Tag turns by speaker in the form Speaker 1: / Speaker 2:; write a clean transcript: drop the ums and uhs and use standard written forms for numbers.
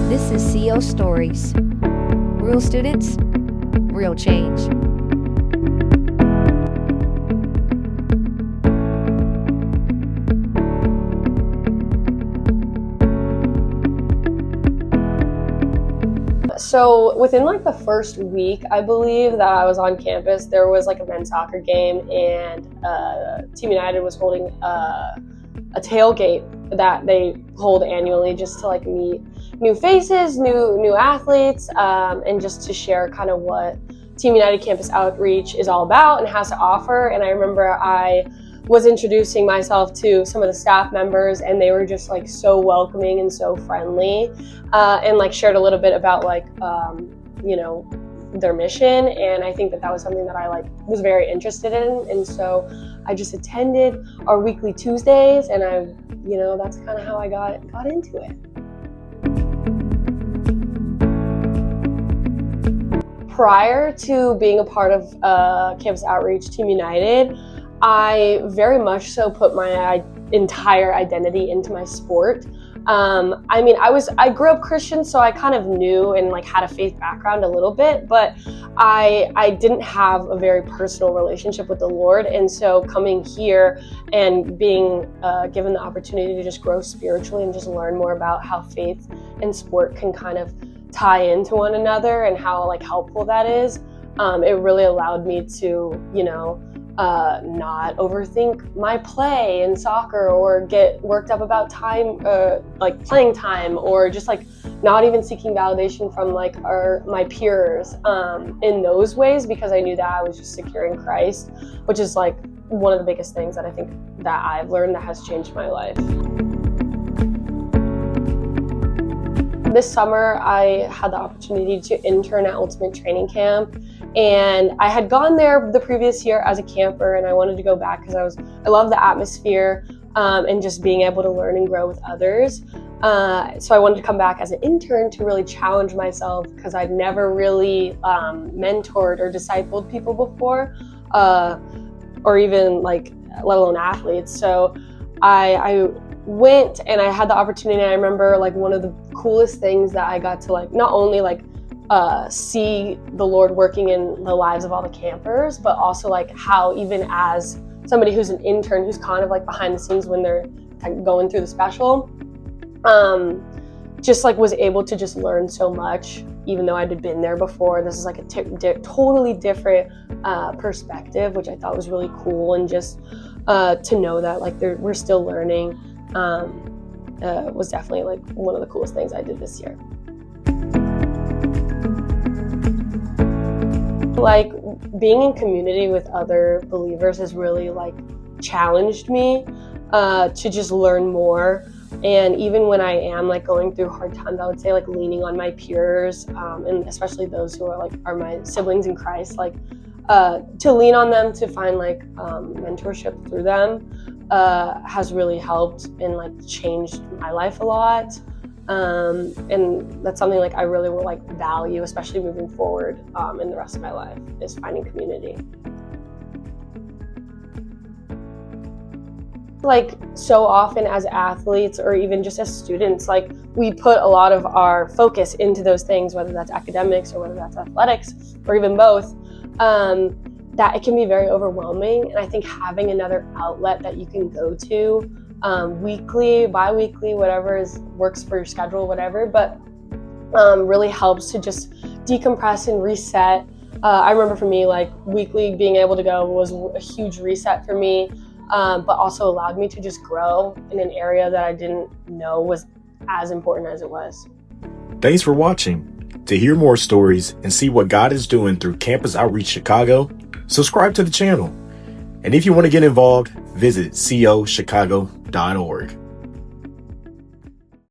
Speaker 1: This is CO Stories. Real students, real change.
Speaker 2: So within like the first week, I believe, that I was on campus, there was like a men's soccer game, and Team United was holding a tailgate that they hold annually just to like meet new faces, new athletes, and just to share kind of what Team United Campus Outreach is all about and has to offer. And I remember I was introducing myself to some of the staff members, and they were just like so welcoming and so friendly, and like shared a little bit about like their mission. And I think that was something that I like was very interested in, and so I just attended our weekly Tuesdays, and that's kind of how I got into it. Prior to being a part of Campus Outreach Team United, I very much so put my entire identity into my sport. I grew up Christian, so I kind of knew and like had a faith background a little bit, but I didn't have a very personal relationship with the Lord. And so coming here and being given the opportunity to just grow spiritually and just learn more about how faith and sport can kind of tie into one another and how like helpful that is, it really allowed me to, not overthink my play in soccer or get worked up about time, like playing time, or just like not even seeking validation from like my peers in those ways, because I knew that I was just secure in Christ, which is like one of the biggest things that I think that I've learned that has changed my life. This summer, I had the opportunity to intern at Ultimate Training Camp, and I had gone there the previous year as a camper, and I wanted to go back because I love the atmosphere and just being able to learn and grow with others. So I wanted to come back as an intern to really challenge myself, because I'd never really mentored or discipled people before, or even like let alone athletes. So I went and I had the opportunity. I remember like one of the coolest things that I got to like not only like see the Lord working in the lives of all the campers, but also like how even as somebody who's an intern, who's kind of like behind the scenes when they're going through the special, just like was able to just learn so much, even though I'd been there before. This is like a totally different perspective, which I thought was really cool. And just to know that like we're still learning was definitely like one of the coolest things I did this year. Like being in community with other believers has really like challenged me to just learn more. And even when I am like going through hard times, I would say like leaning on my peers, and especially those who are my siblings in Christ, like to lean on them to find like mentorship through them has really helped and like changed my life a lot. And that's something like I really will like value, especially moving forward in the rest of my life, is finding community. Like so often as athletes or even just as students, like we put a lot of our focus into those things, whether that's academics or whether that's athletics or even both, that it can be very overwhelming. And I think having another outlet that you can go to weekly, bi-weekly, whatever works for your schedule, whatever, but really helps to just decompress and reset. I remember for me, like weekly being able to go was a huge reset for me, but also allowed me to just grow in an area that I didn't know was as important as it was.
Speaker 3: Thanks for watching. To hear more stories and see what God is doing through Campus Outreach Chicago, subscribe to the channel. And if you want to get involved, visit cochicago.org.